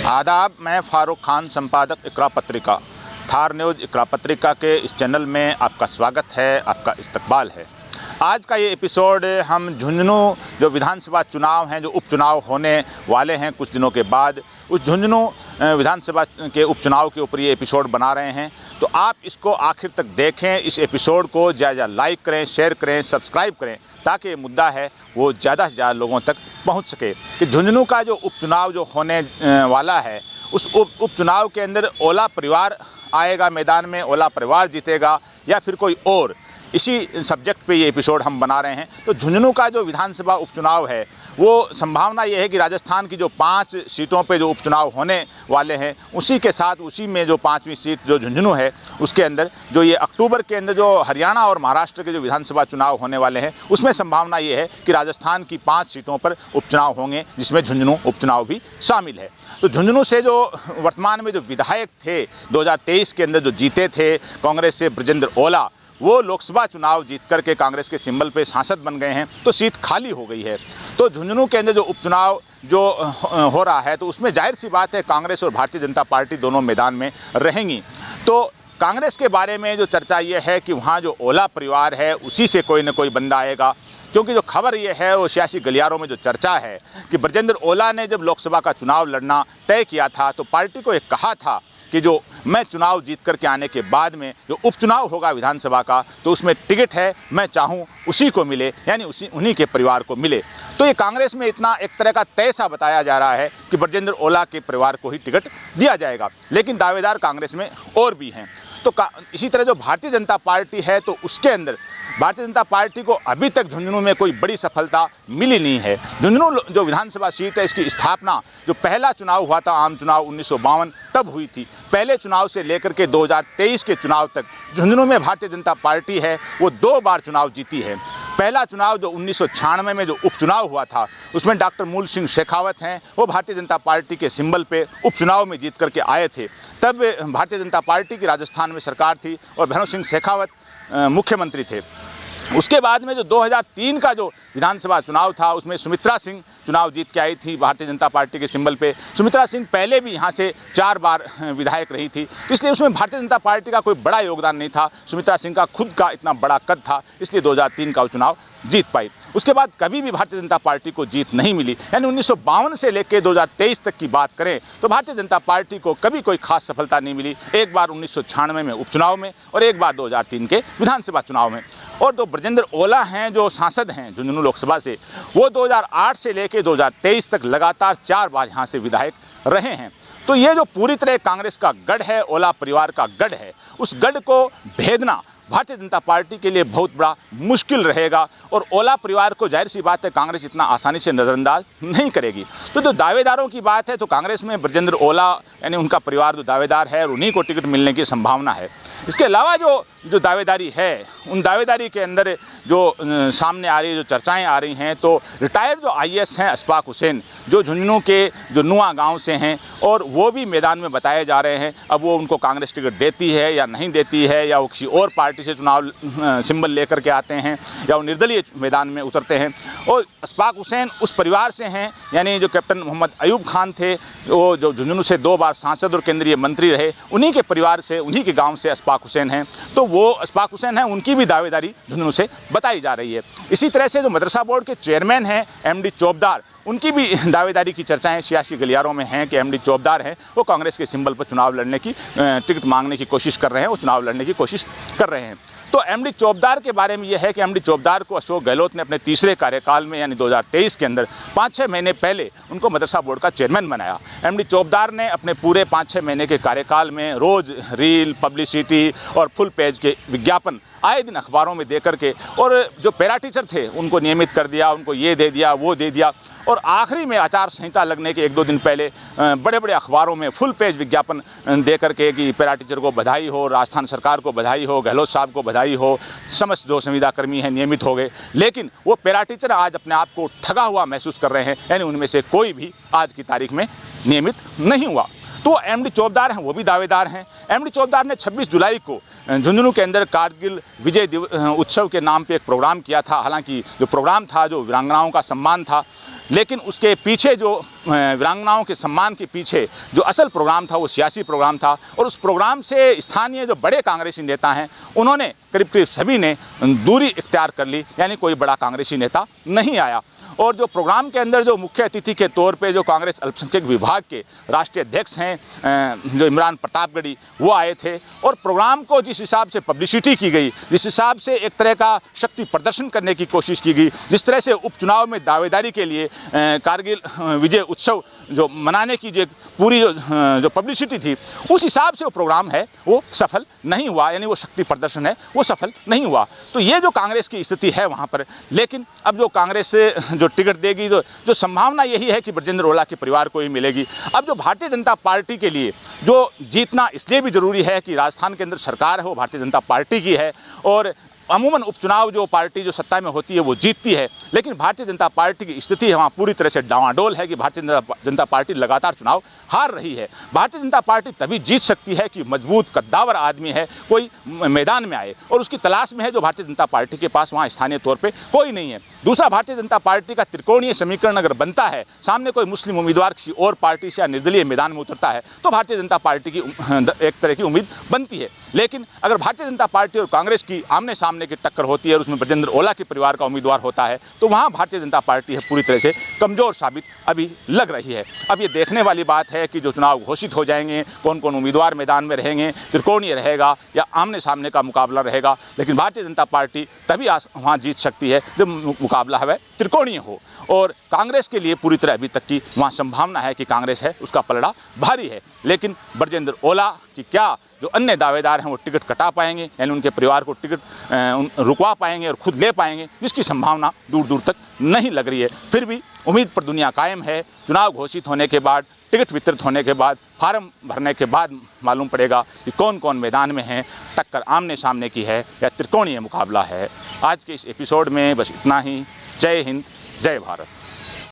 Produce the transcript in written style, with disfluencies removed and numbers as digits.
आदाब, मैं फ़ारूक खान, संपादक इकरा पत्रिका। थार न्यूज़ इकरा पत्रिका के इस चैनल में आपका स्वागत है, आपका इस्तकबाल है। आज का ये एपिसोड हम झुंझुनू जो विधानसभा चुनाव हैं, जो उपचुनाव होने वाले हैं कुछ दिनों के बाद, उस झुंझुनू विधानसभा के उपचुनाव के ऊपर ये एपिसोड बना रहे हैं। तो आप इसको आखिर तक देखें, इस एपिसोड को ज़्यादा लाइक करें, शेयर करें, सब्सक्राइब करें, ताकि ये मुद्दा है वो ज़्यादा से ज़्यादा लोगों तक पहुंच सके कि झुंझुनू का जो उपचुनाव जो होने वाला है, उस उपचुनाव के अंदर ओला परिवार आएगा मैदान में, ओला परिवार जीतेगा या फिर कोई और। इसी सब्जेक्ट पे ये एपिसोड हम बना रहे हैं। तो झुंझुनू का जो विधानसभा उपचुनाव है, वो संभावना ये है कि राजस्थान की जो 5 सीटों पे जो उपचुनाव होने वाले हैं, उसी के साथ उसी में जो 5वीं सीट जो झुंझुनू है, उसके अंदर जो ये अक्टूबर के अंदर जो हरियाणा और महाराष्ट्र के जो विधानसभा चुनाव होने वाले हैं, उसमें संभावना ये है कि राजस्थान की 5 सीटों पर उपचुनाव होंगे, जिसमें झुंझुनू उपचुनाव भी शामिल है। तो झुंझुनू से जो वर्तमान में जो विधायक थे 2023 के अंदर जो जीते थे कांग्रेस से ब्रजेंद्र ओला, वो लोकसभा चुनाव जीत करके कांग्रेस के सिंबल पे सांसद बन गए हैं, तो सीट खाली हो गई है। तो झुंझुनू के अंदर जो उपचुनाव जो हो रहा है, तो उसमें जाहिर सी बात है कांग्रेस और भारतीय जनता पार्टी दोनों मैदान में रहेंगी। तो कांग्रेस के बारे में जो चर्चा ये है कि वहाँ जो ओला परिवार है, उसी से कोई न कोई बंदा आएगा, क्योंकि जो खबर ये है वो सियासी गलियारों में जो चर्चा है कि ब्रजेंद्र ओला ने जब लोकसभा का चुनाव लड़ना तय किया था, तो पार्टी को एक कहा था कि जो मैं चुनाव जीत करके आने के बाद में जो उपचुनाव होगा विधानसभा का, तो उसमें टिकट है मैं चाहूँ उसी को मिले, यानी उन्हीं के परिवार को मिले। तो ये कांग्रेस में इतना एक तरह का तय सा बताया जा रहा है कि ब्रजेंद्र ओला के परिवार को ही टिकट दिया जाएगा, लेकिन दावेदार कांग्रेस में और भी हैं। तो इसी तरह जो भारतीय जनता पार्टी है, तो उसके अंदर भारतीय जनता पार्टी को अभी तक झुंझुनू में कोई बड़ी सफलता मिली नहीं है। झुंझुनू जो विधानसभा सीट है, इसकी स्थापना जो पहला चुनाव हुआ था, आम चुनाव 1952 तब हुई थी। पहले चुनाव से लेकर के 2023 के चुनाव तक झुंझुनू में भारतीय जनता पार्टी है वो 2 बार चुनाव जीती है। पहला चुनाव जो 1996 में जो उपचुनाव हुआ था, उसमें डॉक्टर मूल सिंह शेखावत हैं, वो भारतीय जनता पार्टी के सिंबल पे उपचुनाव में जीत करके आए थे। तब भारतीय जनता पार्टी की राजस्थान में सरकार थी और भैरों सिंह शेखावत मुख्यमंत्री थे। उसके बाद में जो 2003 का जो विधानसभा चुनाव था, उसमें सुमित्रा सिंह चुनाव जीत के आई थी भारतीय जनता पार्टी के सिंबल पे। सुमित्रा सिंह पहले भी यहाँ से 4 बार विधायक रही थी, तो इसलिए उसमें भारतीय जनता पार्टी का कोई बड़ा योगदान नहीं था। सुमित्रा सिंह का खुद का इतना बड़ा कद था, इसलिए 2003 का चुनाव जीत पाई। उसके बाद कभी भी भारतीय जनता पार्टी को जीत नहीं मिली। यानी 1952 से लेकर 2023 तक की बात करें तो भारतीय जनता पार्टी को कभी कोई खास सफलता नहीं मिली। एक बार 1996 में उपचुनाव में और एक बार 2003 के विधानसभा चुनाव में। और जो ब्रजेंद्र ओला हैं, जो सांसद हैं झुंझुनू लोकसभा से, वो 2008 से लेकर 2023 तक लगातार 4 बार यहाँ से विधायक रहे हैं। तो ये जो पूरी तरह कांग्रेस का गढ़ है, ओला परिवार का गढ़ है, उस गढ़ को भेदना भारतीय जनता पार्टी के लिए बहुत बड़ा मुश्किल रहेगा। और ओला परिवार को जाहिर सी बात है कांग्रेस इतना आसानी से नज़रअंदाज नहीं करेगी। तो जो दावेदारों की बात है, तो कांग्रेस में ब्रजेंद्र ओला यानी उनका परिवार जो दावेदार है, और उन्हीं को टिकट मिलने की संभावना है। इसके अलावा जो दावेदारी है, उन दावेदारी के अंदर जो सामने आ रही जो चर्चाएँ आ रही हैं, तो रिटायर्ड जो IAS हैं अशफाक हुसैन, जो झुंझुनू के जो नुआ गाँव से हैं, और वो भी मैदान में बताए जा रहे हैं। अब वो उनको कांग्रेस टिकट देती है या नहीं देती है, या वो किसी और पार्टी से चुनाव सिंबल लेकर के आते हैं, या वो निर्दलीय मैदान में उतरते हैं। और अशफाक हुसैन उस परिवार से हैं, यानी जो कैप्टन मोहम्मद अयूब खान थे, वो जो झुंझुनू से 2 बार सांसद और केंद्रीय मंत्री रहे, उन्हीं के परिवार से, उन्हीं के गांव से अशफाक हुसैन हैं। तो वो अशफाक हुसैन हैं, उनकी भी दावेदारी झुंझुनू से बताई जा रही है। इसी तरह से जो मदरसा बोर्ड के चेयरमैन हैं MD चौबदार, उनकी भी दावेदारी की चर्चाएं सियासी गलियारों में हैं कि MD चौबदार हैं, वो कांग्रेस के सिंबल पर चुनाव लड़ने की टिकट मांगने की कोशिश कर रहे हैं, वो चुनाव लड़ने की कोशिश कर रहे हैं। तो MD चौबदार के बारे में यह है कि MD चौबदार को अशोक गहलोत ने अपने तीसरे कार्यकाल में यानी 2023 के अंदर 5-6 महीने पहले उनको मदरसा बोर्ड का चेयरमैन बनाया। MD चौबदार ने अपने पूरे 5-6 महीने के कार्यकाल में रोज़ रील, पब्लिसिटी और फुल पेज के विज्ञापन आए दिन अखबारों में दे करके, और जो पैरा टीचर थे उनको नियमित कर दिया, उनको ये दे दिया, वो दे दिया। और आखिरी में आचार संहिता लगने के 1-2 दिन पहले बड़े बड़े अखबारों में फुल पेज विज्ञापन दे करके कि पैरा टीचर को बधाई हो, राजस्थान सरकार को बधाई हो, गहलोत साहब को बधाई हो, समस्त जो संविदा कर्मी हैं नियमित हो गए। लेकिन वो पैरा टीचर आज अपने आप को ठगा हुआ महसूस कर रहे हैं, यानी उनमें से कोई भी आज की तारीख में नियमित नहीं हुआ। तो MD चौबदार हैं, वो भी दावेदार हैं। MD चौबदार ने 26 जुलाई को झुंझुनू के अंदर कारगिल विजय उत्सव के नाम पे एक प्रोग्राम किया था। हालांकि जो प्रोग्राम था जो वीरांगनाओं का सम्मान था, लेकिन उसके पीछे जो वीरांगनाओं के सम्मान के पीछे जो असल प्रोग्राम था वो सियासी प्रोग्राम था, और उस प्रोग्राम से स्थानीय जो बड़े कांग्रेसी नेता हैं उन्होंने करीब सभी ने दूरी इख्तियार कर ली, यानी कोई बड़ा कांग्रेसी नेता नहीं आया। और जो प्रोग्राम के अंदर जो मुख्य अतिथि के तौर पे जो कांग्रेस अल्पसंख्यक विभाग के राष्ट्रीय अध्यक्ष हैं जो इमरान प्रतापगढ़ी, वो आए थे, और प्रोग्राम को जिस हिसाब से पब्लिसिटी की गई, जिस हिसाब से एक तरह का शक्ति प्रदर्शन करने की कोशिश की गई, जिस तरह से उपचुनाव में दावेदारी के लिए कारगिल विजय उत्सव जो मनाने की जो पूरी जो पब्लिसिटी थी, उस हिसाब से वो प्रोग्राम है वो सफल नहीं हुआ, यानी वो शक्ति प्रदर्शन है वो सफल नहीं हुआ। तो ये जो कांग्रेस की स्थिति है वहाँ पर, लेकिन अब जो कांग्रेस जो टिकट देगी, जो संभावना यही है कि ब्रजेंद्र ओला के परिवार को ही मिलेगी। अब जो भारतीय जनता पार्टी के लिए जो जीतना इसलिए भी ज़रूरी है कि राजस्थान के अंदर सरकार है वो भारतीय जनता पार्टी की है, और अमूमन उपचुनाव जो पार्टी जो सत्ता में होती है वो जीतती है, लेकिन भारतीय जनता पार्टी की स्थिति वहाँ पूरी तरह से डावाडोल है कि भारतीय जनता पार्टी लगातार चुनाव हार रही है। भारतीय जनता पार्टी तभी जीत सकती है कि मजबूत कद्दावर आदमी है कोई मैदान में आए, और उसकी तलाश में है जो भारतीय जनता पार्टी के पास वहाँ स्थानीय तौर पर कोई नहीं है। दूसरा, भारतीय जनता पार्टी का त्रिकोणीय समीकरण अगर बनता है, सामने कोई मुस्लिम उम्मीदवार किसी और पार्टी से या निर्दलीय मैदान में उतरता है, तो भारतीय जनता पार्टी की एक तरह की उम्मीद बनती है। लेकिन अगर भारतीय जनता पार्टी और कांग्रेस की आमने सामने की टक्कर होती है और उसमें ब्रजेंद्र ओला के परिवार का उम्मीदवार होता है, तो वहाँ भारतीय जनता पार्टी है पूरी तरह से कमज़ोर साबित अभी लग रही है। अब ये देखने वाली बात है कि जो चुनाव घोषित हो जाएंगे, कौन कौन उम्मीदवार मैदान में रहेंगे, त्रिकोणीय रहेगा या आमने सामने का मुकाबला रहेगा। लेकिन भारतीय जनता पार्टी तभी वहाँ जीत सकती है जब मुकाबला है त्रिकोणीय हो, और कांग्रेस के लिए पूरी तरह अभी तक की वहाँ संभावना है कि कांग्रेस है उसका पलड़ा भारी है। लेकिन ब्रजेंद्र ओला की क्या जो अन्य दावेदार हैं वो टिकट कटा पाएंगे, यानी उनके परिवार को टिकट रुकवा पाएंगे और खुद ले पाएंगे, इसकी संभावना दूर दूर तक नहीं लग रही है। फिर भी उम्मीद पर दुनिया कायम है। चुनाव घोषित होने के बाद, टिकट वितरित होने के बाद, फार्म भरने के बाद मालूम पड़ेगा कि कौन कौन मैदान में है, टक्कर आमने सामने की है या त्रिकोणीय मुकाबला है। आज के इस एपिसोड में बस इतना ही। जय हिंद, जय भारत।